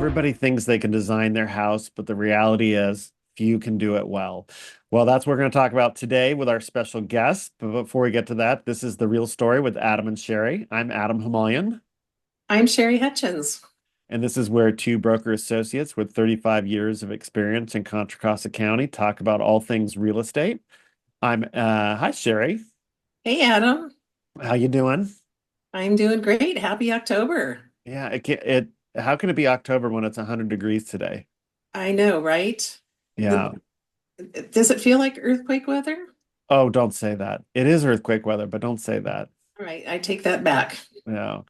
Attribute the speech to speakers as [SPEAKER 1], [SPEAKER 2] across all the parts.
[SPEAKER 1] Everybody thinks they can design their house, but the reality is few can do it well. Well, that's what we're going to talk about today with our special guest. But before we get to that, this is The Real Story with Adam and Sherry. I'm Adam Hamalian,
[SPEAKER 2] I'm Sherry Hutchens.
[SPEAKER 1] and this is where two broker associates with 35 years of experience in Contra Costa County talk about all things real estate. Hi Sherry.
[SPEAKER 2] Hey, Adam.
[SPEAKER 1] How you doing?
[SPEAKER 2] I'm doing great. Happy October.
[SPEAKER 1] Yeah, how can it be October when it's 100 degrees today?
[SPEAKER 2] I know, right?
[SPEAKER 1] Yeah.
[SPEAKER 2] The, does it feel like earthquake weather?
[SPEAKER 1] Oh, don't say that. It is earthquake weather, but don't say that.
[SPEAKER 2] All right, I take that back.
[SPEAKER 1] Yeah.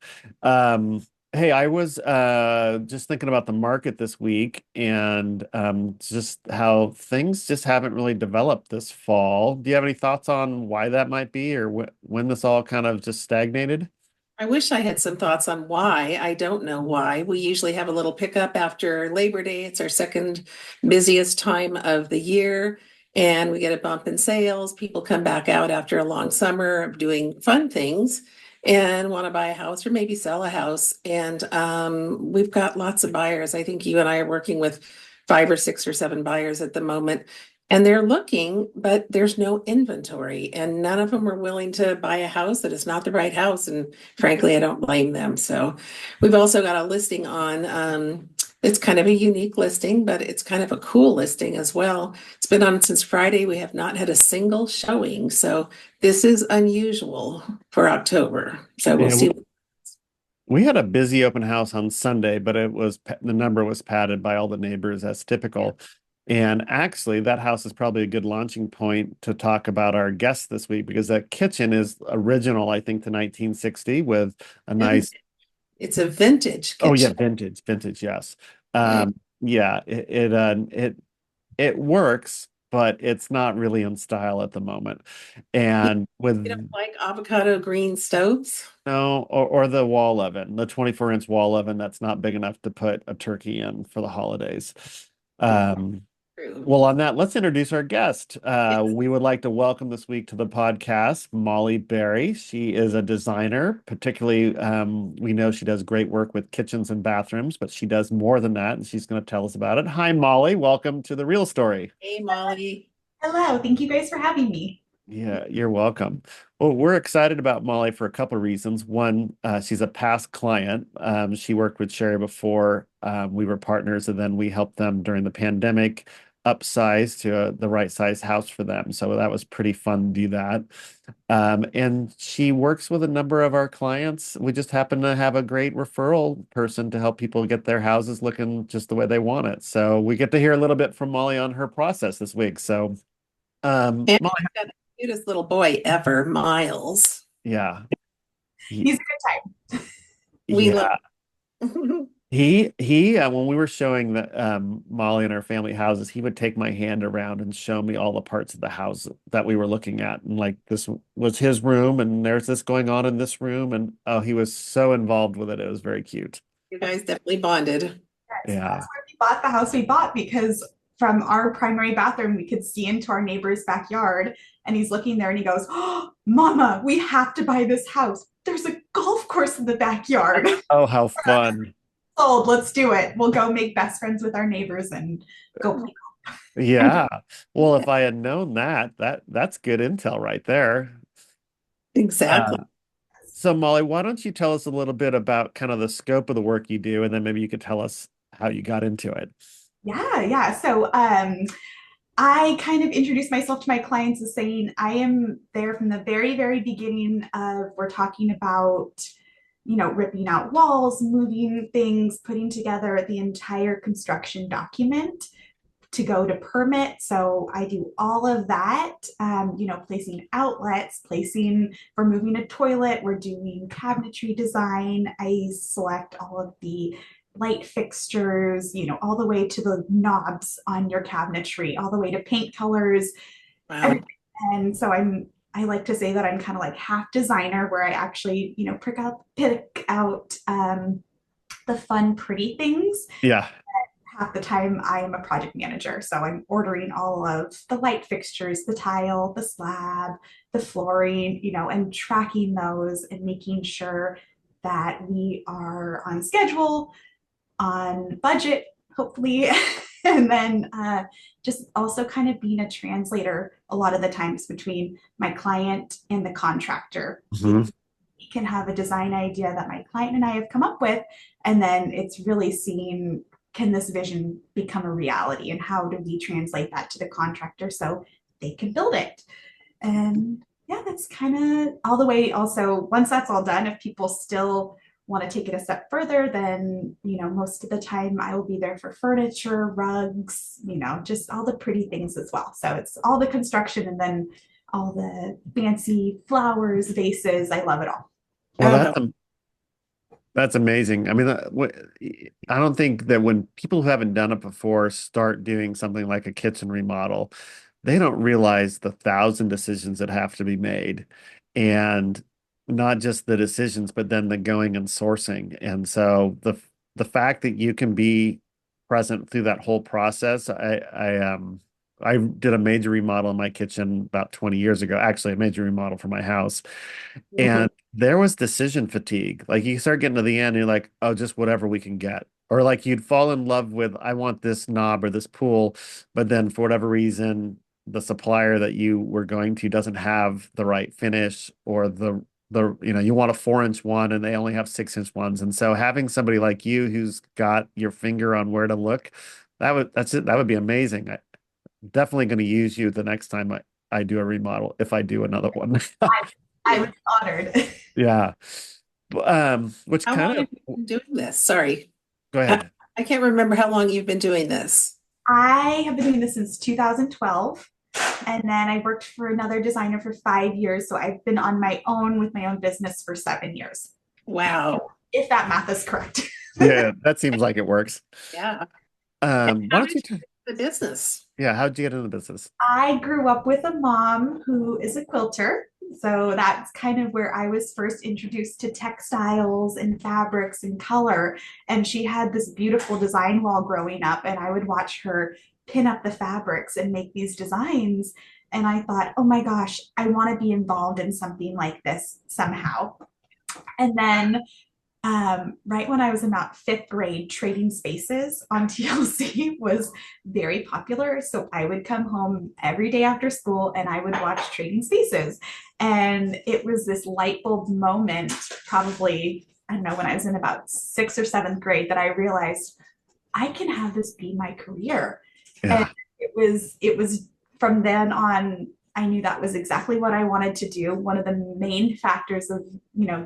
[SPEAKER 1] Um, hey, I was just thinking about the market this week and just how things just haven't really developed this fall. Do you have any thoughts on why that might be or when this all kind of just stagnated?
[SPEAKER 2] I wish I had some thoughts on why. I don't know why. We usually have a little pickup after Labor Day. It's our second busiest time of the year, and we get a bump in sales. People come back out after a long summer of doing fun things and want to buy a house or maybe sell a house. And we've got lots of buyers. I think you and I are working with five or six or seven buyers at the moment. And they're looking, but there's no inventory, and none of them are willing to buy a house that is not the right house. And frankly, I don't blame them. So we've also got a listing on, it's kind of a unique listing, but it's kind of a cool listing as well. It's been on since Friday. We have not had a single showing. So this is unusual for October. So we'll
[SPEAKER 1] Yeah,
[SPEAKER 2] see.
[SPEAKER 1] we had a busy open house on Sunday, but the number was padded by all the neighbors as typical. And actually, that house is probably a good launching point to talk about our guest this week because that kitchen is original, I think, to 1960 with a
[SPEAKER 2] And
[SPEAKER 1] nice,
[SPEAKER 2] it's a vintage
[SPEAKER 1] oh yeah,
[SPEAKER 2] kitchen.
[SPEAKER 1] vintage, yes.
[SPEAKER 2] Right.
[SPEAKER 1] Yeah, it works, but it's not really in style at the moment. And
[SPEAKER 2] You don't
[SPEAKER 1] with
[SPEAKER 2] like avocado green stoves?
[SPEAKER 1] no, or the wall oven, the 24-inch wall oven that's not big enough to put a turkey in for the holidays. Um,
[SPEAKER 2] True.
[SPEAKER 1] well, on that, let's introduce our guest.
[SPEAKER 2] Yes.
[SPEAKER 1] We would like to welcome this week to the podcast Molly Berry. She is a designer, particularly, we know she does great work with kitchens and bathrooms, but she does more than that, and she's going to tell us about it. Hi, Molly. Welcome to The Real Story.
[SPEAKER 2] Hey, Molly.
[SPEAKER 3] Hello, thank you guys for having me.
[SPEAKER 1] Yeah, you're welcome. Well, we're excited about Molly for a couple of reasons. One, she's a past client. She worked with Sherry before. We were partners, and then we helped them during the pandemic upsize to the right size house for them. So that was pretty fun to do that. And she works with a number of our clients. We just happen to have a great referral person to help people get their houses looking just the way they want it. So we get to hear a little bit from Molly on her process this week. So,
[SPEAKER 2] And
[SPEAKER 1] Molly,
[SPEAKER 2] we've got the cutest little boy ever, Miles.
[SPEAKER 1] yeah. He,
[SPEAKER 3] He's a good time.
[SPEAKER 2] We love
[SPEAKER 1] yeah,
[SPEAKER 2] him.
[SPEAKER 1] when we were showing the Molly and our family houses, he would take my hand around and show me all the parts of the house that we were looking at. And like this was his room, and there's this going on in this room. And oh, he was so involved with it. It was very cute.
[SPEAKER 2] You guys definitely bonded.
[SPEAKER 3] Yes,
[SPEAKER 1] Yeah.
[SPEAKER 3] that's why we bought the house we bought because from our primary bathroom, we could see into our neighbor's backyard. And he's looking there and he goes, "Oh, Mama, we have to buy this house. There's a golf course in the backyard."
[SPEAKER 1] Oh, how fun.
[SPEAKER 3] Sold, let's do it. We'll go make best friends with our neighbors and go play golf.
[SPEAKER 1] Yeah. Well, if I had known that's good intel right there.
[SPEAKER 2] Exactly.
[SPEAKER 1] Uh, so Molly, why don't you tell us a little bit about kind of the scope of the work you do, and then maybe you could tell us how you got into it.
[SPEAKER 3] Yeah. So I kind of introduce myself to my clients as saying I am there from the very, very beginning of we're talking about, ripping out walls, moving things, putting together the entire construction document to go to permit. So I do all of that, placing outlets, removing a toilet, we're doing cabinetry design. I select all of the light fixtures, all the way to the knobs on your cabinetry, all the way to paint colors,
[SPEAKER 2] Wow.
[SPEAKER 3] everything. And so I like to say that I'm kind of like half designer, where I actually, pick out the fun, pretty things.
[SPEAKER 1] Yeah.
[SPEAKER 3] Half the time I am a project manager. So I'm ordering all of the light fixtures, the tile, the slab, the flooring, and tracking those and making sure that we are on schedule, on budget, hopefully. And then just also kind of being a translator a lot of the times between my client and the contractor.
[SPEAKER 1] Mhm.
[SPEAKER 3] We can have a design idea that my client and I have come up with, and then it's really seeing, can this vision become a reality, and how do we translate that to the contractor so they can build it. And yeah, that's kind of all the way. Also, once that's all done, if people still want to take it a step further, then, most of the time I will be there for furniture, rugs, just all the pretty things as well. So it's all the construction and then all the fancy flowers, vases. I love it all.
[SPEAKER 1] Well,
[SPEAKER 2] Oh,
[SPEAKER 1] that's amazing. I mean, I don't think that when people who haven't done it before start doing something like a kitchen remodel, they don't realize the thousand decisions that have to be made. And not just the decisions, but then the going and sourcing. And so the fact that you can be present through that whole process, I did a major remodel in my kitchen about 20 years ago, actually a major remodel for my house.
[SPEAKER 2] mhm.
[SPEAKER 1] And there was decision fatigue. Like you start getting to the end, you're like, oh, just whatever we can get. Or like you'd fall in love with, I want this knob or this pool, but then for whatever reason, the supplier that you were going to doesn't have the right finish, or you want a 4-inch one and they only have 6-inch ones. And so having somebody like you who's got your finger on where to look, that's it. That would be amazing. I'm definitely going to use you the next time I do a remodel if I do another one.
[SPEAKER 3] I was honored.
[SPEAKER 1] Yeah. Which
[SPEAKER 2] How
[SPEAKER 1] kind
[SPEAKER 2] long
[SPEAKER 1] of
[SPEAKER 2] have you been doing this? Sorry.
[SPEAKER 1] go
[SPEAKER 2] I,
[SPEAKER 1] ahead.
[SPEAKER 2] I can't remember how long you've been doing this.
[SPEAKER 3] I have been doing this since 2012. And then I worked for another designer for 5 years. So I've been on my own with my own business for 7 years,
[SPEAKER 2] Wow.
[SPEAKER 3] if that math is correct.
[SPEAKER 1] Yeah, that seems like it works.
[SPEAKER 2] Yeah. And
[SPEAKER 1] Why
[SPEAKER 2] how
[SPEAKER 1] don't
[SPEAKER 2] did
[SPEAKER 1] you
[SPEAKER 2] you get the business?
[SPEAKER 1] yeah, how'd you get into the business?
[SPEAKER 3] I grew up with a mom who is a quilter. So that's kind of where I was first introduced to textiles and fabrics and color. And she had this beautiful design wall growing up, and I would watch her pin up the fabrics and make these designs. And I thought, oh my gosh, I want to be involved in something like this somehow. And then right when I was in about fifth grade, Trading Spaces on TLC was very popular. So I would come home every day after school and I would watch Trading Spaces. And it was this light bulb moment, probably, I don't know, when I was in about sixth or seventh grade, that I realized I can have this be my career. And
[SPEAKER 1] Yeah.
[SPEAKER 3] it was from then on, I knew that was exactly what I wanted to do. One of the main factors of,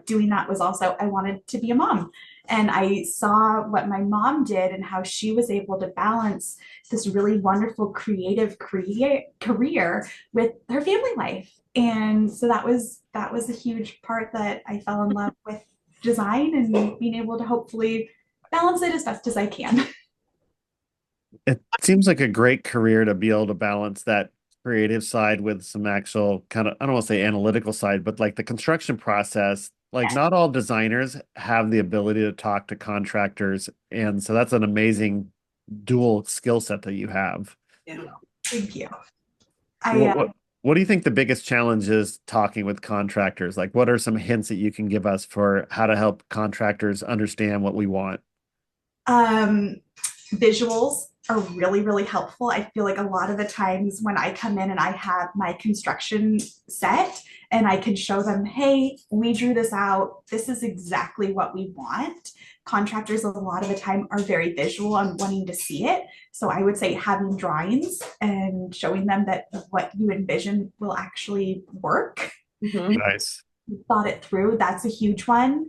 [SPEAKER 3] doing that was also I wanted to be a mom. And I saw what my mom did and how she was able to balance this really wonderful creative career with her family life. And so that was a huge part that I fell in love with design and being able to hopefully balance it as best as I can.
[SPEAKER 1] It seems like a great career to be able to balance that creative side with some actual kind of, I don't want to say analytical side, but like the construction process. Like not all designers have the ability to talk to contractors. And so that's an amazing dual skill set that you have.
[SPEAKER 2] Yeah.
[SPEAKER 3] Thank you. I
[SPEAKER 1] What do you think the biggest challenge is talking with contractors? Like what are some hints that you can give us for how to help contractors understand what we want?
[SPEAKER 3] um Visuals are really, really helpful. I feel like a lot of the times when I come in and I have my construction set and I can show them, hey, we drew this out. This is exactly what we want. Contractors, a lot of the time, are very visual and wanting to see it. So I would say having drawings and showing them that what you envision will actually work,
[SPEAKER 2] Mhm.
[SPEAKER 1] Nice.
[SPEAKER 3] thought it through. That's a huge one.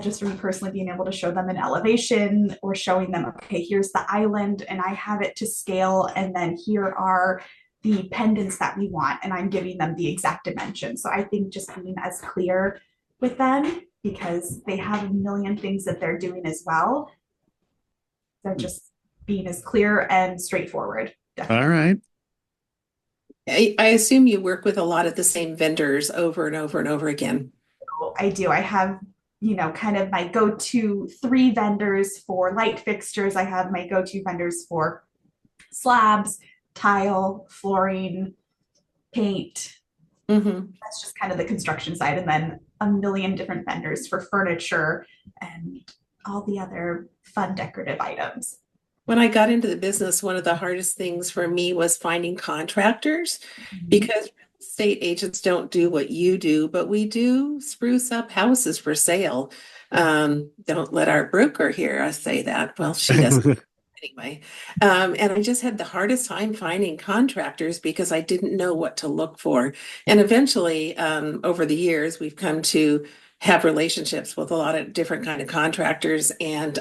[SPEAKER 3] Just for me personally, being able to show them an elevation or showing them, okay, here's the island and I have it to scale. And then here are the pendants that we want. And I'm giving them the exact dimensions. So I think just being as clear with them, because they have a million things that they're doing as well. They're just being as clear and straightforward.
[SPEAKER 1] All
[SPEAKER 3] Definitely.
[SPEAKER 1] right.
[SPEAKER 2] I assume you work with a lot of the same vendors over and over and over again.
[SPEAKER 3] I do. I have, kind of my go-to three vendors for light fixtures. I have my go-to vendors for slabs, tile, flooring, paint.
[SPEAKER 2] Hmm.
[SPEAKER 3] That's just kind of the construction side. And then a million different vendors for furniture and all the other fun decorative items.
[SPEAKER 2] When I got into the business, one of the hardest things for me was finding contractors
[SPEAKER 3] Mhm.
[SPEAKER 2] because real estate agents don't do what you do, but we do spruce up houses for sale. Don't let our broker hear us say that. Well, she doesn't anyway. And I just had the hardest time finding contractors because I didn't know what to look for. And eventually, over the years, we've come to have relationships with a lot of different kind of contractors and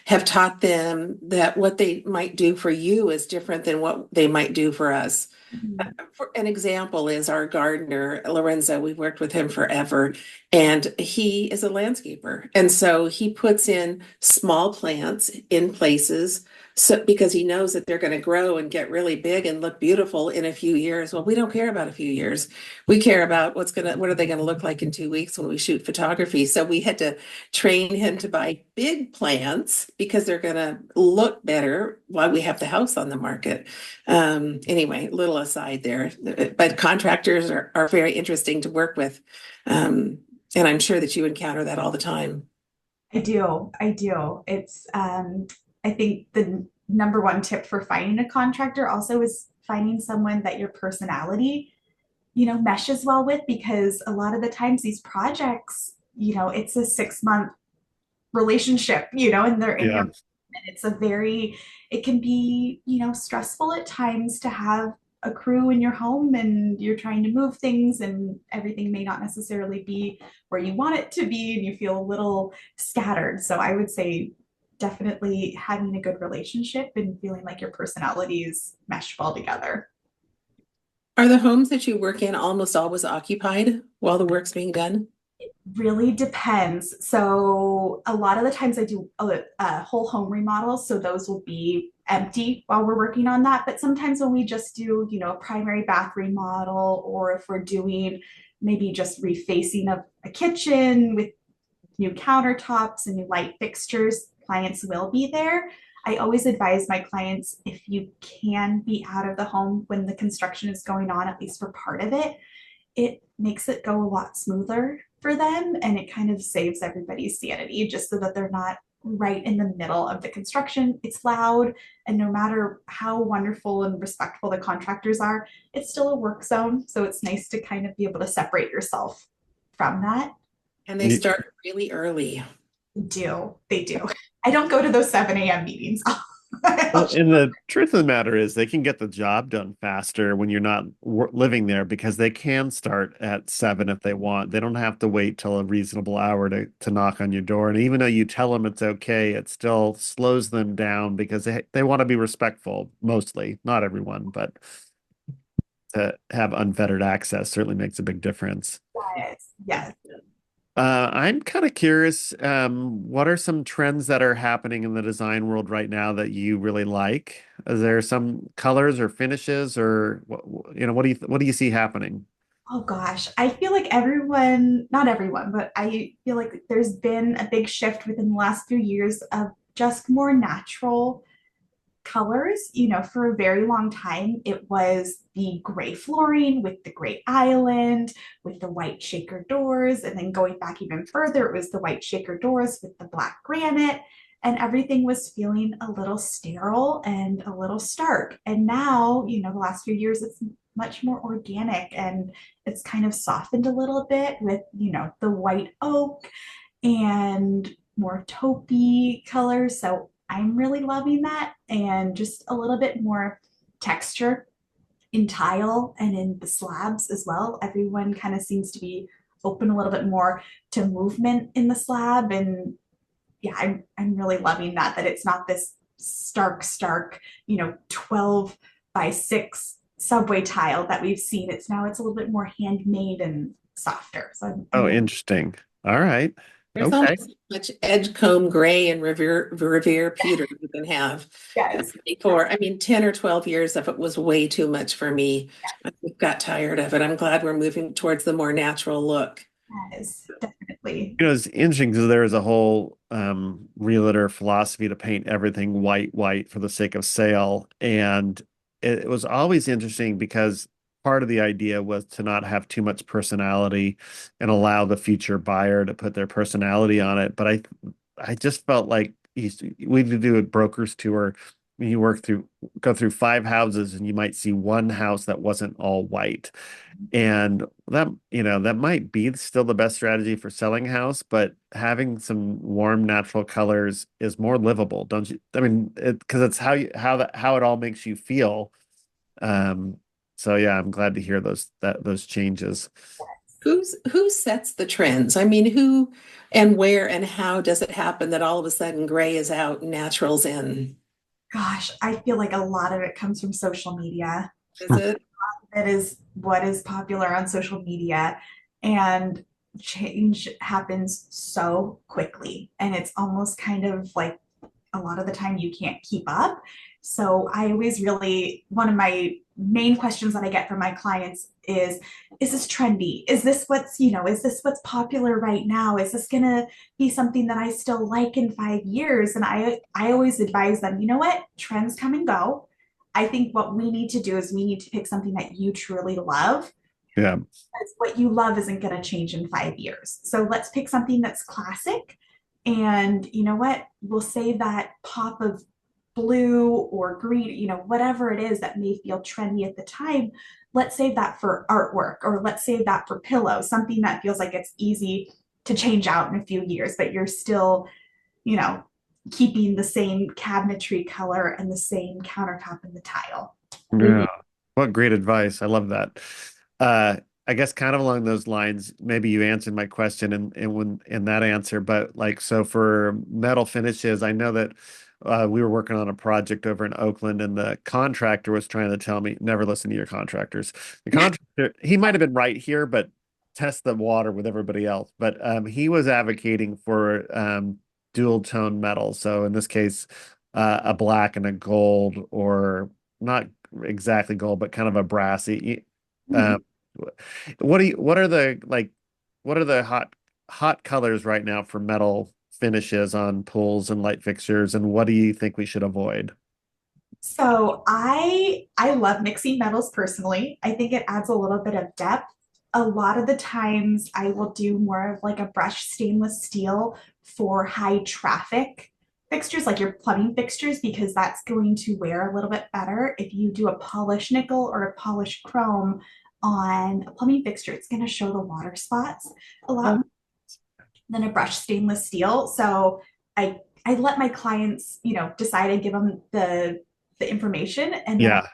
[SPEAKER 2] have taught them that what they might do for you is different than what they might do for us.
[SPEAKER 3] Mhm.
[SPEAKER 2] For an example is our gardener, Lorenzo. We've worked with him forever, and he is a landscaper. And so he puts in small plants in places so because he knows that they're going to grow and get really big and look beautiful in a few years. Well, we don't care about a few years. We care about what are they going to look like in 2 weeks when we shoot photography. So we had to train him to buy big plants because they're going to look better while we have the house on the market. Anyway, little aside there, but contractors are very interesting to work with. And I'm sure that you encounter that all the time.
[SPEAKER 3] I do. I do. I think the number one tip for finding a contractor also is finding someone that your personality, meshes well with, because a lot of the times these projects, it's a 6 month relationship, and they're in your,
[SPEAKER 1] Yeah.
[SPEAKER 3] and it can be, stressful at times to have a crew in your home and you're trying to move things and everything may not necessarily be where you want it to be and you feel a little scattered. So I would say definitely having a good relationship and feeling like your personalities mesh well together.
[SPEAKER 2] Are the homes that you work in almost always occupied while the work's being done?
[SPEAKER 3] Really depends. So a lot of the times I do a whole home remodel, so those will be empty while we're working on that. But sometimes when we just do, a primary bath remodel, or if we're doing maybe just refacing of a kitchen with new countertops and new light fixtures, clients will be there. I always advise my clients, if you can be out of the home when the construction is going on, at least for part of it, it makes it go a lot smoother for them, and it kind of saves everybody's sanity just so that they're not right in the middle of the construction. It's loud, and no matter how wonderful and respectful the contractors are, it's still a work zone. So it's nice to kind of be able to separate yourself from that.
[SPEAKER 2] And they start really early.
[SPEAKER 3] They do. I don't go to those 7 a.m. meetings.
[SPEAKER 1] Well, and the truth of the matter is they can get the job done faster when you're not living there because they can start at 7 if they want. They don't have to wait till a reasonable hour to knock on your door. And even though you tell them it's okay, it still slows them down because they want to be respectful, mostly, not everyone, but to have unfettered access certainly makes a big difference.
[SPEAKER 3] Yes, yes.
[SPEAKER 1] I'm kind of curious, what are some trends that are happening in the design world right now that you really like? Is there some colors or finishes or what do you see happening?
[SPEAKER 3] Oh gosh, I feel like everyone, not everyone, but I feel like there's been a big shift within the last few years of just more natural colors. For a very long time, it was the gray flooring with the gray island, with the white shaker doors. And then going back even further, it was the white shaker doors with the black granite. And everything was feeling a little sterile and a little stark. And now, the last few years, it's much more organic and it's kind of softened a little bit with, the white oak and more taupey colors. So I'm really loving that, and just a little bit more texture in tile and in the slabs as well. Everyone kind of seems to be open a little bit more to movement in the slab. And yeah, I'm really loving that it's not this stark, 12 by 6 subway tile that we've seen. It's a little bit more handmade and softer. So I'm
[SPEAKER 1] Oh,
[SPEAKER 3] really,
[SPEAKER 1] interesting. All right.
[SPEAKER 2] There's only
[SPEAKER 1] Okay.
[SPEAKER 2] so much Edgecombe gray and Revere Pewter you can have.
[SPEAKER 3] yes.
[SPEAKER 2] Before, I mean, 10 or 12 years of it was way too much for me. I got tired of it. I'm glad we're moving towards the more natural look.
[SPEAKER 3] Yes, definitely.
[SPEAKER 1] It's interesting because there is a whole realtor philosophy to paint everything white for the sake of sale. And it was always interesting because part of the idea was to not have too much personality and allow the future buyer to put their personality on it. But I just felt like we need to do a broker's tour. You go through five houses and you might see one house that wasn't all white. And that, that might be still the best strategy for selling a house, but having some warm natural colors is more livable, don't you? I mean, because it's how it all makes you feel. Um, so yeah, I'm glad to hear those changes.
[SPEAKER 2] Who sets the trends? I mean, who and where and how does it happen that all of a sudden gray is out and natural's in?
[SPEAKER 3] Gosh, I feel like a lot of it comes from social media.
[SPEAKER 2] Is it?
[SPEAKER 3] That is what is popular on social media. And change happens so quickly. And it's almost kind of like a lot of the time you can't keep up. So I always really, one of my main questions that I get from my clients is this trendy? Is this what's popular right now? Is this gonna be something that I still like in 5 years? And I always advise them, you know what? Trends come and go. I think what we need to do is we need to pick something that you truly love.
[SPEAKER 1] Yeah.
[SPEAKER 3] Because what you love isn't going to change in 5 years. So let's pick something that's classic. And you know what? We'll save that pop of blue or green, whatever it is that may feel trendy at the time. Let's save that for artwork, or let's save that for pillows, something that feels like it's easy to change out in a few years, but you're still, you know, keeping the same cabinetry color and the same countertop and the tile.
[SPEAKER 1] Yeah. What great advice. I love that. Uh, I guess kind of along those lines, maybe you answered my question in that answer, but like so for metal finishes, I know that we were working on a project over in Oakland and the contractor was trying to tell me, never listen to your contractors. The contractor, he might have been right here, but test the water with everybody else. But he was advocating for dual tone metal. So in this case, a black and a gold, or not exactly gold, but kind of a brassy.
[SPEAKER 3] Mhm.
[SPEAKER 1] Um, what are the hot colors right now for metal finishes on pools and light fixtures, and what do you think we should avoid?
[SPEAKER 3] So I love mixing metals personally. I think it adds a little bit of depth. A lot of the times I will do more of like a brushed stainless steel for high traffic fixtures, like your plumbing fixtures, because that's going to wear a little bit better. If you do a polished nickel or a polished chrome on a plumbing fixture, it's going to show the water spots a lot
[SPEAKER 2] Oh,
[SPEAKER 3] more than a brushed stainless steel. So I let my clients, decide. I give them the information, and then I
[SPEAKER 1] Yeah,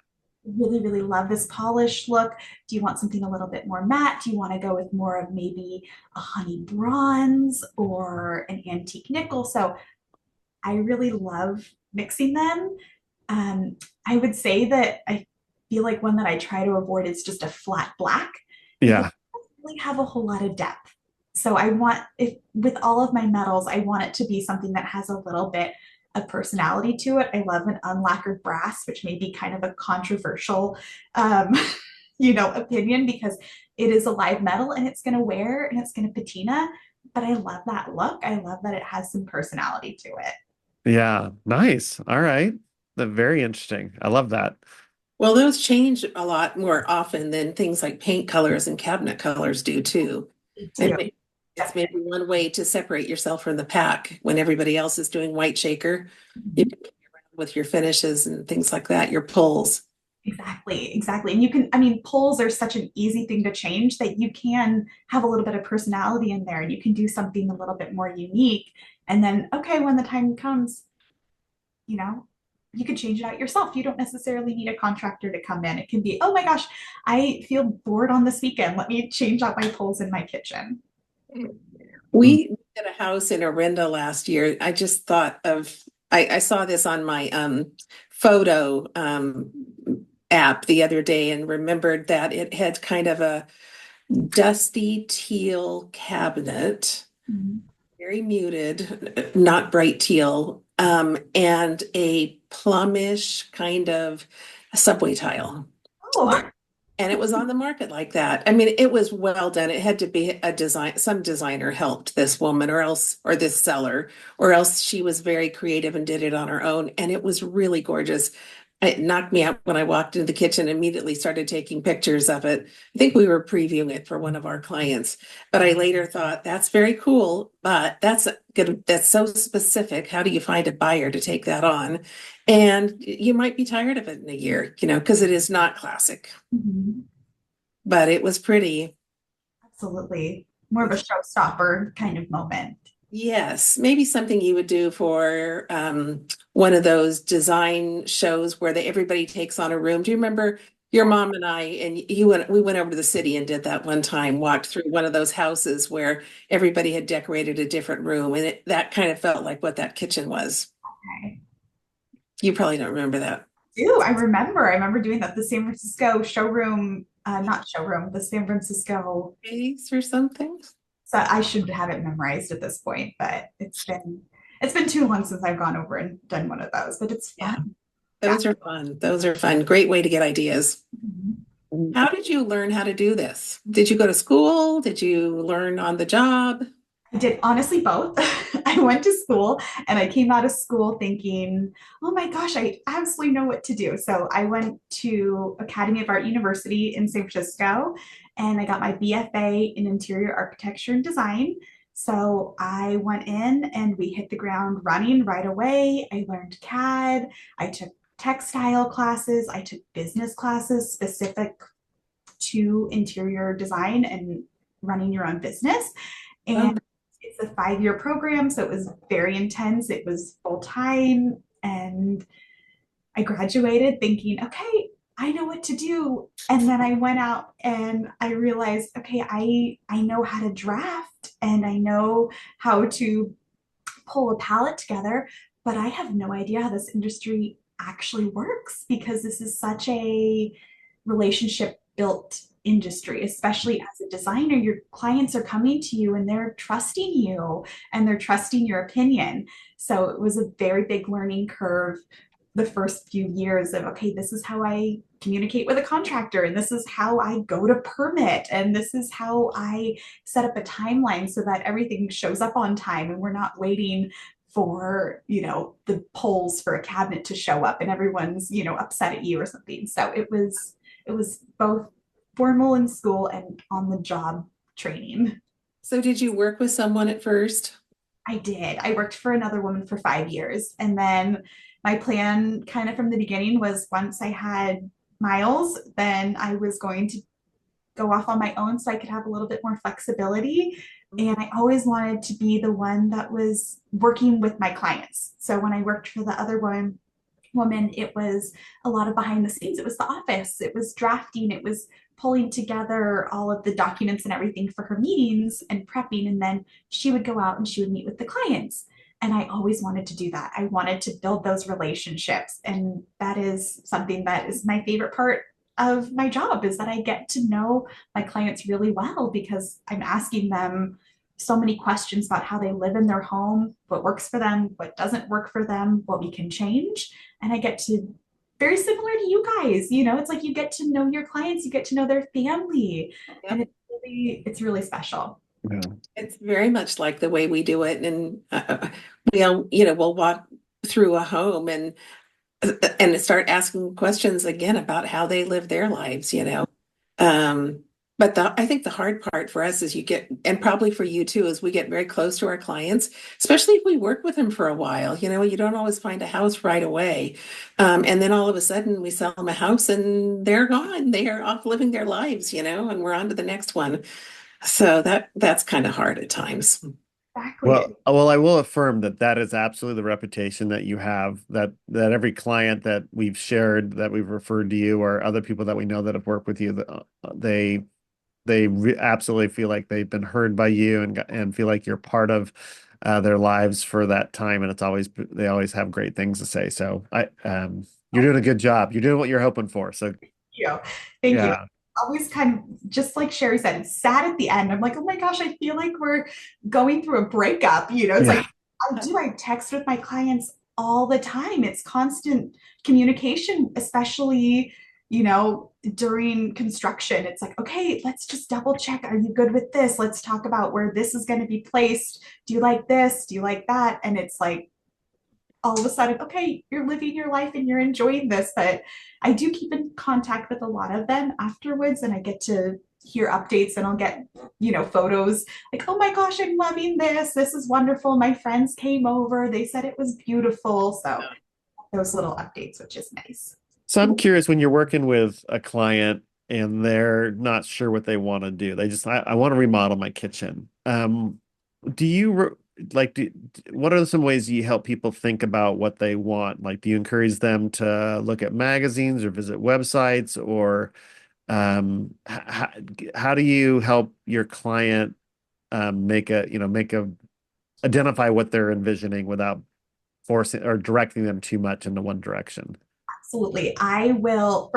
[SPEAKER 3] really, really love this polished look. Do you want something a little bit more matte? Do you want to go with more of maybe a honey bronze or an antique nickel? So I really love mixing them. I would say that I feel like one that I try to avoid is just a flat black, because
[SPEAKER 1] yeah,
[SPEAKER 3] it doesn't really have a whole lot of depth. So I want, if with all of my metals, I want it to be something that has a little bit of personality to it. I love an unlacquered brass, which may be kind of a controversial, um, opinion, because it is a live metal and it's going to wear and it's going to patina. But I love that look. I love that it has some personality to it.
[SPEAKER 1] yeah. Nice. All right. Very interesting. I love that.
[SPEAKER 2] well, those change a lot more often than things like paint colors and cabinet colors do too.
[SPEAKER 3] Me
[SPEAKER 2] And
[SPEAKER 3] too.
[SPEAKER 2] it's maybe one way to separate yourself from the pack when everybody else is doing white shaker. You can play around with your finishes and things like that, your pulls.
[SPEAKER 3] Exactly, exactly. And you can, I mean, polls are such an easy thing to change that you can have a little bit of personality in there and you can do something a little bit more unique. And then, okay, when the time comes, you know, you can change it out yourself. You don't necessarily need a contractor to come in. It can be, oh my gosh, I feel bored on this weekend. Let me change out my polls in my kitchen.
[SPEAKER 1] Mm.
[SPEAKER 2] We did a house in Orinda last year. I just thought of, I saw this on my photo app the other day and remembered that it had kind of a dusty teal cabinet,
[SPEAKER 3] Mhm.
[SPEAKER 2] very muted, not bright teal, and a plumbish kind of subway tile.
[SPEAKER 3] Oh,
[SPEAKER 2] And it was on the market like that. I mean, it was well done. It had to be a design, some designer helped this woman or this seller, or else she was very creative and did it on her own. And it was really gorgeous. it knocked me out when I walked into the kitchen and immediately started taking pictures of it. I think we were previewing it for one of our clients, but I later thought that's very cool, but that's good. That's so specific. How do you find a buyer to take that on? And you might be tired of it in a year, because it is not classic,
[SPEAKER 3] Mhm.
[SPEAKER 2] but it was pretty.
[SPEAKER 3] Absolutely. More of a showstopper kind of moment.
[SPEAKER 2] Yes, maybe something you would do for one of those design shows where everybody takes on a room. Do you remember your mom and I and we went over to the city and did that one time, walked through one of those houses where everybody had decorated a different room, and that kind of felt like what that kitchen was.
[SPEAKER 3] Okay.
[SPEAKER 2] You probably don't remember that.
[SPEAKER 3] Do I remember? I remember doing that. The San Francisco showroom, not showroom, the San Francisco.
[SPEAKER 2] Base or something?
[SPEAKER 3] So I should have it memorized at this point, but it's been too long since I've gone over and done one of those. But it's
[SPEAKER 2] Yeah,
[SPEAKER 3] fun. Yeah.
[SPEAKER 2] those are fun. Those are fun. Great way to get ideas.
[SPEAKER 3] Mhm.
[SPEAKER 2] How did you learn how to do this? Did you go to school? Did you learn on the job?
[SPEAKER 3] I did honestly both. I went to school and I came out of school thinking, oh my gosh, I absolutely know what to do. So I went to Academy of Art University in San Francisco and I got my BFA in interior architecture and design. So I went in and we hit the ground running right away. I learned CAD, I took textile classes, I took business classes specific to interior design and running your own business.
[SPEAKER 2] Oh,
[SPEAKER 3] And it's a 5-year program, so it was very intense. It was full time, and I graduated thinking, okay, I know what to do. And then I went out and I realized, okay, I know how to draft and I know how to pull a palette together, but I have no idea how this industry actually works because this is such a relationship built industry, especially as a designer. Your clients are coming to you and they're trusting you and they're trusting your opinion. So it was a very big learning curve the first few years of, okay, this is how I communicate with a contractor and this is how I go to permit and this is how I set up a timeline so that everything shows up on time and we're not waiting for the polls for a cabinet to show up and everyone's upset at you or something. So it was both formal in school and on the job training.
[SPEAKER 2] so did you work with someone at first?
[SPEAKER 3] I did. I worked for another woman for 5 years. And then my plan, kind of from the beginning, was once I had Miles, then I was going to go off on my own so I could have a little bit more flexibility. And I always wanted to be the one that was working with my clients. So when I worked for the other woman, it was a lot of behind the scenes. It was the office, it was drafting, it was pulling together all of the documents and everything for her meetings and prepping. And then she would go out and she would meet with the clients. And I always wanted to do that. I wanted to build those relationships. And that is something that is my favorite part of my job is that I get to know my clients really well because I'm asking them so many questions about how they live in their home, what works for them, what doesn't work for them, what we can change. And I get to, very similar to you guys, it's like you get to know your clients, you get to know their family. And
[SPEAKER 2] Yep.
[SPEAKER 3] it's really special.
[SPEAKER 1] Yeah.
[SPEAKER 2] It's very much like the way we do it. And we'll walk through a home and start asking questions again about how they live their lives. But I think the hard part for us is and probably for you too, is we get very close to our clients, especially if we work with them for a while. You don't always find a house right away. And then all of a sudden we sell them a house and they're gone. They are off living their lives, and we're on to the next one. So that's kind of hard at times.
[SPEAKER 3] Exactly.
[SPEAKER 1] Well, I will affirm that that is absolutely the reputation that you have, that every client that we've shared, that we've referred to you or other people that we know that have worked with you, they absolutely feel like they've been heard by you and feel like you're part of their lives for that time. And they always have great things to say. So you're doing a good job. You're doing what you're hoping for. So
[SPEAKER 3] You. Thank you.
[SPEAKER 1] yeah,
[SPEAKER 3] Always kind of just like Sherry said, it's sad at the end. I'm like, oh my gosh, I feel like we're going through a breakup. It's like
[SPEAKER 1] yeah,
[SPEAKER 3] I text with my clients all the time. It's constant communication, especially, during construction. It's like, okay, let's just double check. Are you good with this? Let's talk about where this is going to be placed. Do you like this? Do you like that? And it's like all of a sudden, okay, you're living your life and you're enjoying this. But I do keep in contact with a lot of them afterwards, and I get to hear updates, and I'll get, photos like, oh my gosh, I'm loving this. This is wonderful. My friends came over. They said it was beautiful. So those little updates, which is nice.
[SPEAKER 1] So I'm curious when you're working with a client and they're not sure what they want to do. They just, I want to remodel my kitchen. Do you like, what are some ways you help people think about what they want? Like, do you encourage them to look at magazines or visit websites, or how do you help your client make a identify what they're envisioning without forcing or directing them too much into one direction?
[SPEAKER 3] Absolutely. I will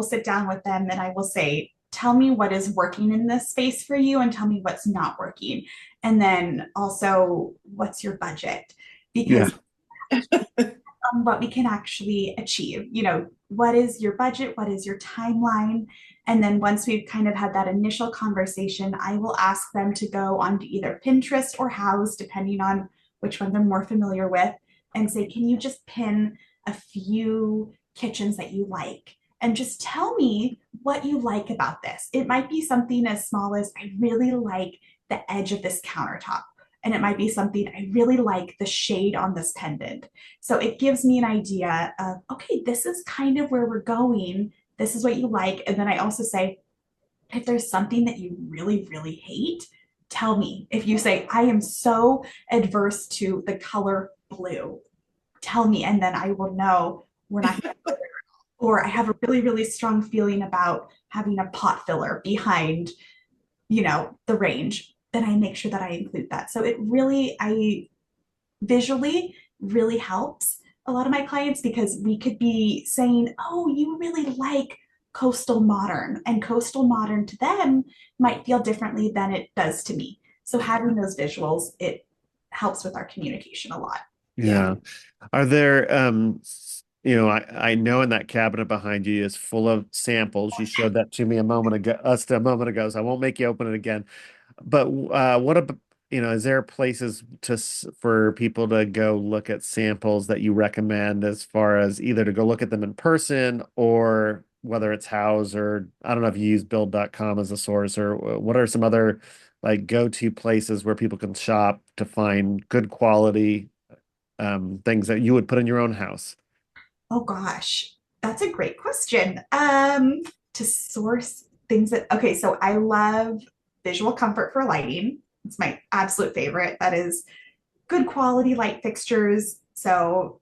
[SPEAKER 3] sit down with them and I will say, tell me what is working in this space for you and tell me what's not working. And then also, what's your budget?
[SPEAKER 1] Yeah.
[SPEAKER 3] Because what we can actually achieve, what is your budget? What is your timeline? And then once we've kind of had that initial conversation, I will ask them to go onto either Pinterest or House, depending on which one they're more familiar with, and say, can you just pin a few kitchens that you like? And just tell me what you like about this. It might be something as small as, I really like the edge of this countertop. And it might be something, I really like the shade on this pendant. So it gives me an idea of, okay, this is kind of where we're going. This is what you like. And then I also say, if there's something that you really, really hate, tell me. If you say, I am so adverse to the color blue, tell me. And then I will know we're not going to. Or I have a really, really strong feeling about having a pot filler behind, the range. Then I make sure that I include that. So it really, I visually really helps a lot of my clients, because we could be saying, oh, you really like coastal modern, and coastal modern to them might feel differently than it does to me. So having those visuals, it helps with our communication a lot.
[SPEAKER 1] Yeah. Are there I know in that cabinet behind you is full of samples. You showed that to me a moment ago, so I won't make you open it again. But what about, is there places for people to go look at samples that you recommend, as far as either to go look at them in person, or whether it's House, or I don't know if you use build.com as a source, or what are some other like go-to places where people can shop to find good quality things that you would put in your own house?
[SPEAKER 3] Oh gosh, that's a great question. To source things that, okay, so I love visual comfort for lighting. It's my absolute favorite. That is good quality light fixtures. So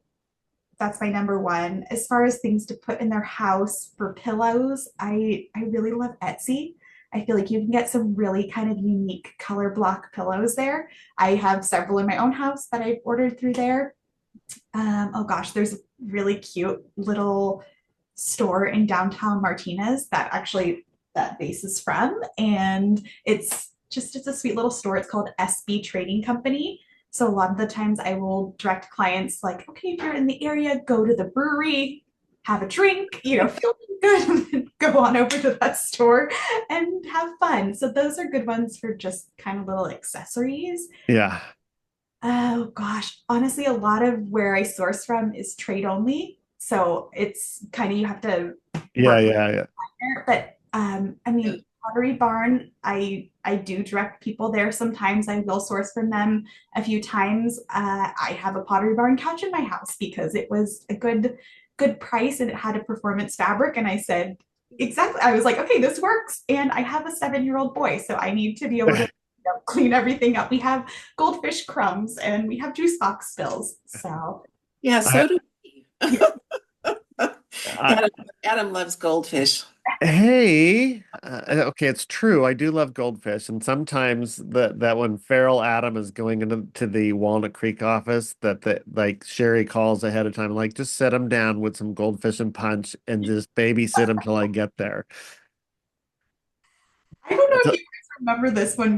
[SPEAKER 3] that's my number one. As far as things to put in their house for pillows, I really love Etsy. I feel like you can get some really kind of unique color block pillows there. I have several in my own house that I've ordered through there. Oh gosh, there's a really cute little store in downtown Martinez that actually that base is from, and it's a sweet little store. It's called SB Trading Company. So a lot of the times I will direct clients like, okay, if you're in the area, go to the brewery, have a drink, feel good, and then go on over to that store and have fun. So those are good ones for just kind of little accessories.
[SPEAKER 1] Yeah.
[SPEAKER 3] Oh gosh, honestly, a lot of where I source from is trade only. So it's kind of, you have to
[SPEAKER 1] Yeah,
[SPEAKER 3] work with
[SPEAKER 1] yeah, yeah.
[SPEAKER 3] it. But I mean, Pottery Barn, I do direct people there. Sometimes I will source from them a few times. I have a Pottery Barn couch in my house because it was a good price and it had a performance fabric. And I said, exactly. I was like, okay, this works. And I have a 7-year-old boy, so I need to be able to clean everything up. We have goldfish crumbs and we have juice box spills. So
[SPEAKER 2] Yeah,
[SPEAKER 1] I,
[SPEAKER 2] so do we.
[SPEAKER 1] I,
[SPEAKER 2] Adam loves goldfish.
[SPEAKER 1] Hey, okay, it's true. I do love goldfish, and sometimes that when feral Adam is going into the Walnut Creek office, that like Sherry calls ahead of time, like just set him down with some goldfish and punch, and just babysit him till I get there.
[SPEAKER 3] I don't know
[SPEAKER 1] It's
[SPEAKER 3] if
[SPEAKER 1] a-
[SPEAKER 3] you guys remember this when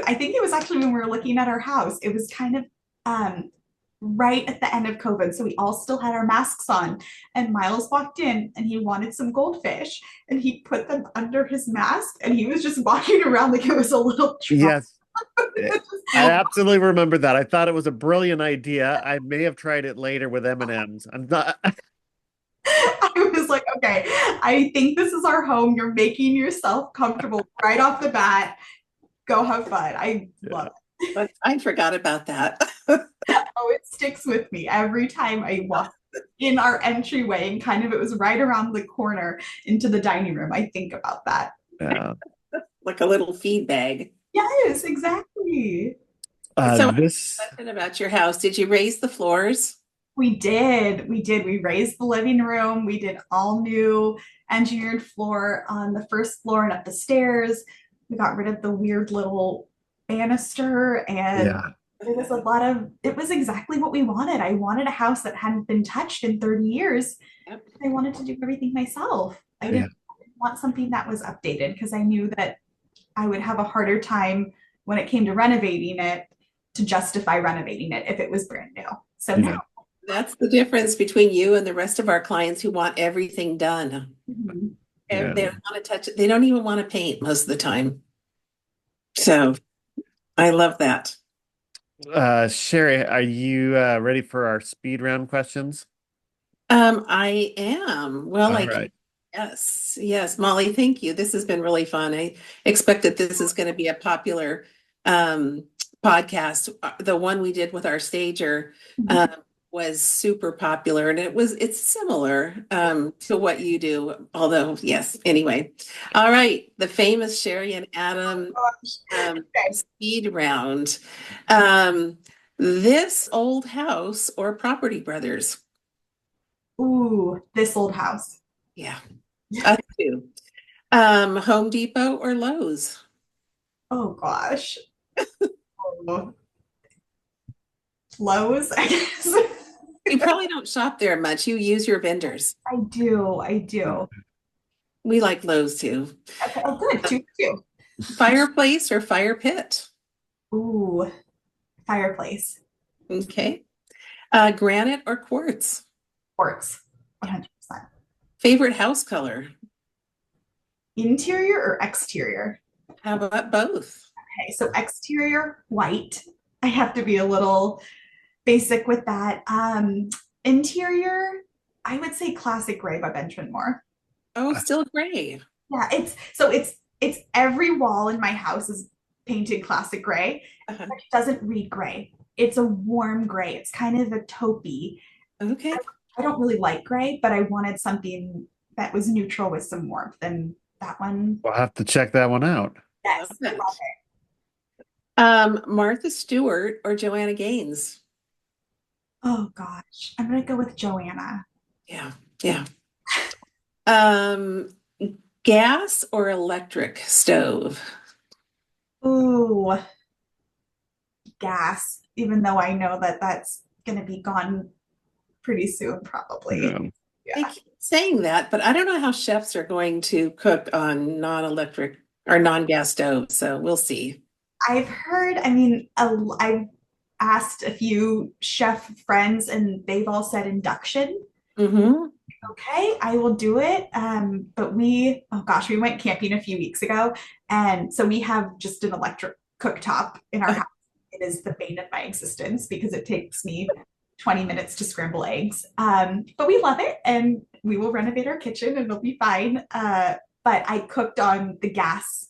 [SPEAKER 3] I think it was actually when we were looking at our house. It was kind of um, right at the end of COVID. So we all still had our masks on. And Miles walked in and he wanted some goldfish and he put them under his mask and he was just walking around like it was a little truck.
[SPEAKER 1] yes, I absolutely remember that. I thought it was a brilliant idea. I may have tried it later with M&Ms. I'm not.
[SPEAKER 3] I was like, okay, I think this is our home. You're making yourself comfortable right off the bat. Go have fun. I love it.
[SPEAKER 2] But I forgot about that.
[SPEAKER 3] Oh, it sticks with me every time I walk in our entryway, and kind of it was right around the corner into the dining room. I think about that.
[SPEAKER 1] Yeah.
[SPEAKER 2] Like a little feed bag.
[SPEAKER 3] Yes, exactly.
[SPEAKER 2] So
[SPEAKER 1] This.
[SPEAKER 2] question about your house. Did you raise the floors?
[SPEAKER 3] We did. We did. We raised the living room. We did all new engineered floor on the first floor and up the stairs. We got rid of the weird little banister, and
[SPEAKER 1] Yeah.
[SPEAKER 3] it was a lot of, it was exactly what we wanted. I wanted a house that hadn't been touched in 30 years.
[SPEAKER 2] Yep.
[SPEAKER 3] I wanted to do everything myself. I
[SPEAKER 1] Yeah.
[SPEAKER 3] didn't want something that was updated because I knew that I would have a harder time when it came to renovating it to justify renovating it if it was brand new. So
[SPEAKER 1] Yeah.
[SPEAKER 2] That's the difference between you and the rest of our clients who want everything done.
[SPEAKER 3] Mhm.
[SPEAKER 2] And they don't want to touch it. They don't even want to paint most of the time. So I love that.
[SPEAKER 1] Sherry, are you ready for our speed round questions?
[SPEAKER 2] I am. Well,
[SPEAKER 1] All right.
[SPEAKER 2] yes, Molly, thank you. This has been really fun. I expect that this is going to be a popular podcast. The one we did with our stager was super popular, and it's similar to what you do. Although, yes, anyway. All right, the famous Sherry and Adam speed round. This old house or Property Brothers?
[SPEAKER 3] Ooh, this old house.
[SPEAKER 2] Yeah, us too. Home Depot or Lowe's?
[SPEAKER 3] Oh gosh. Oh. Lowe's, I guess.
[SPEAKER 2] You probably don't shop there much. You use your vendors.
[SPEAKER 3] I do. I do.
[SPEAKER 2] We like Lowe's too.
[SPEAKER 3] Okay, oh, good. Two.
[SPEAKER 2] Fireplace or fire pit?
[SPEAKER 3] Ooh, fireplace.
[SPEAKER 2] Okay. Granite or quartz?
[SPEAKER 3] Quartz. 100%.
[SPEAKER 2] Favorite house color?
[SPEAKER 3] Interior or exterior?
[SPEAKER 2] How about both?
[SPEAKER 3] Okay, so exterior, white. I have to be a little basic with that. Interior, I would say classic gray by Benjamin Moore.
[SPEAKER 2] Oh, still gray.
[SPEAKER 3] Yeah, it's every wall in my house is painted classic gray, but it doesn't read gray. It's a warm gray. It's kind of a taupey.
[SPEAKER 2] Okay.
[SPEAKER 3] I don't really like gray, but I wanted something that was neutral with some warmth, and that one,
[SPEAKER 1] We'll have to check that one out.
[SPEAKER 3] yes, I
[SPEAKER 2] Okay.
[SPEAKER 3] love it.
[SPEAKER 2] Martha Stewart or Joanna Gaines?
[SPEAKER 3] Oh gosh, I'm gonna go with Joanna.
[SPEAKER 2] Yeah. Gas or electric stove?
[SPEAKER 3] Ooh, gas, even though I know that that's gonna be gone pretty soon, probably.
[SPEAKER 1] Yeah.
[SPEAKER 2] I keep saying that, but I don't know how chefs are going to cook on non-electric or non-gas stoves, so we'll see.
[SPEAKER 3] I've heard, I mean, I've asked a few chef friends and they've all said induction.
[SPEAKER 2] Mm-hmm.
[SPEAKER 3] Okay, I will do it. But oh gosh, we went camping a few weeks ago, and so we have just an electric cooktop in our house. It is the bane of my existence because it takes me 20 minutes to scramble eggs. But we love it, and we will renovate our kitchen and it'll be fine. But I cooked on the gas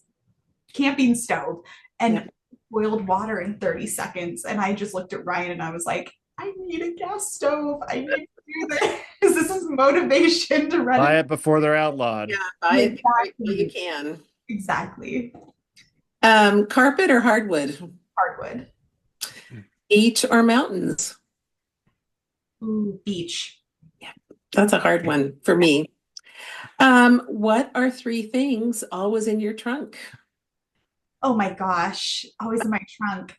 [SPEAKER 3] camping stove and boiled water in 30 seconds. And I just looked at Ryan and I was like, I need a gas stove. I need to do this. This is motivation to run.
[SPEAKER 1] Buy it before they're outlawed.
[SPEAKER 2] Yeah, buy it before you can.
[SPEAKER 3] Exactly.
[SPEAKER 2] Carpet or hardwood?
[SPEAKER 3] Hardwood.
[SPEAKER 2] Beach or mountains?
[SPEAKER 3] Ooh, beach.
[SPEAKER 2] Yeah, that's a hard one for me. What are 3 things always in your trunk?
[SPEAKER 3] Oh my gosh, always in my trunk.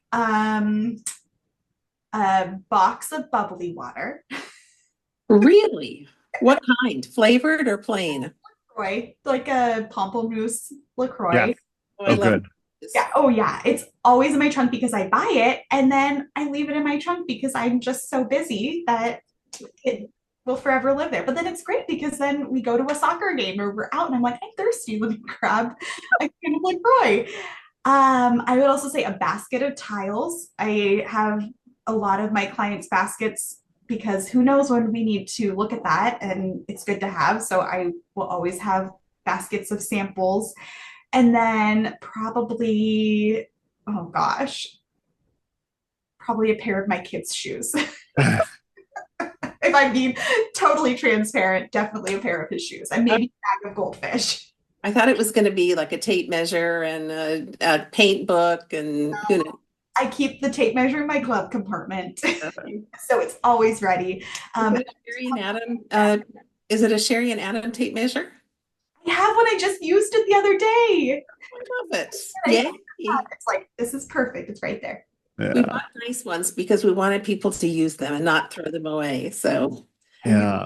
[SPEAKER 3] A box of bubbly water.
[SPEAKER 2] Really? What kind? Flavored or plain?
[SPEAKER 3] LaCroix, like a pamplemousse LaCroix.
[SPEAKER 1] Yeah.
[SPEAKER 2] Oh,
[SPEAKER 1] Oh, good.
[SPEAKER 3] Yeah. Oh, yeah. It's always in my trunk because I buy it, and then I leave it in my trunk because I'm just so busy that it will forever live there. But then it's great because then we go to a soccer game or we're out, and I'm like, I'm thirsty. Let me grab a can of LaCroix. I would also say a basket of tiles. I have a lot of my clients' baskets because who knows when we need to look at that, and it's good to have. So I will always have baskets of samples. And then probably, oh gosh, probably a pair of my kids' shoes. If I'm being totally transparent, definitely a pair of his shoes and maybe a bag of goldfish.
[SPEAKER 2] I thought it was going to be like a tape measure and a paint book and who knows.
[SPEAKER 3] I keep the tape measure in my glove compartment,
[SPEAKER 2] Um,
[SPEAKER 3] so it's always ready.
[SPEAKER 2] Is
[SPEAKER 3] Um,
[SPEAKER 2] it a Sherry and Adam? Is it a Sherry and Adam tape measure?
[SPEAKER 3] I have one. I just used it the other day.
[SPEAKER 2] I love it.
[SPEAKER 3] I-
[SPEAKER 2] Yay.
[SPEAKER 3] It's like this is perfect. It's right there.
[SPEAKER 2] We
[SPEAKER 1] Yeah.
[SPEAKER 2] bought nice ones because we wanted people to use them and not throw them away. So,
[SPEAKER 1] Yeah.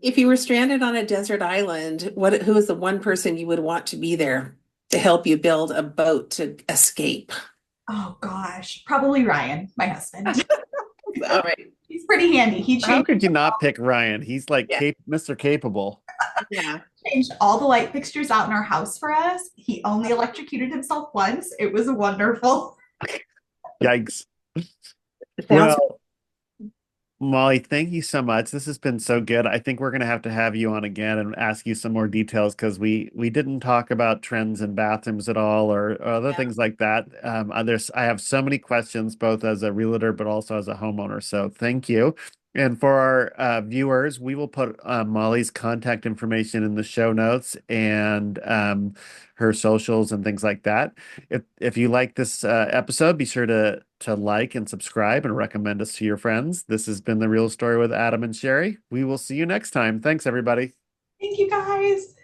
[SPEAKER 2] if you were stranded on a desert island, who is the one person you would want to be there to help you build a boat to escape?
[SPEAKER 3] Oh gosh, probably Ryan, my husband.
[SPEAKER 2] All right.
[SPEAKER 3] He's pretty handy. He
[SPEAKER 1] How
[SPEAKER 3] changed,
[SPEAKER 1] could you not pick Ryan? He's like
[SPEAKER 2] Yeah.
[SPEAKER 1] Mr. Capable.
[SPEAKER 2] Yeah.
[SPEAKER 3] changed all the light fixtures out in our house for us. He only electrocuted himself once. It was wonderful.
[SPEAKER 1] Yikes.
[SPEAKER 2] It sounds
[SPEAKER 1] Well, Molly, thank you so much. This has been so good. I think we're going to have you on again and ask you some more details because we didn't talk about trends in bathrooms at all or other
[SPEAKER 2] yeah.
[SPEAKER 1] things like that. I have so many questions both as a realtor but also as a homeowner. So thank you. And for our viewers, we will put Molly's contact information in the show notes and her socials and things like that. If you like this episode, be sure to like and subscribe and recommend us to your friends. This has been The Real Story with Adam and Sherry. We will see you next time. Thanks, everybody.
[SPEAKER 3] Thank you guys.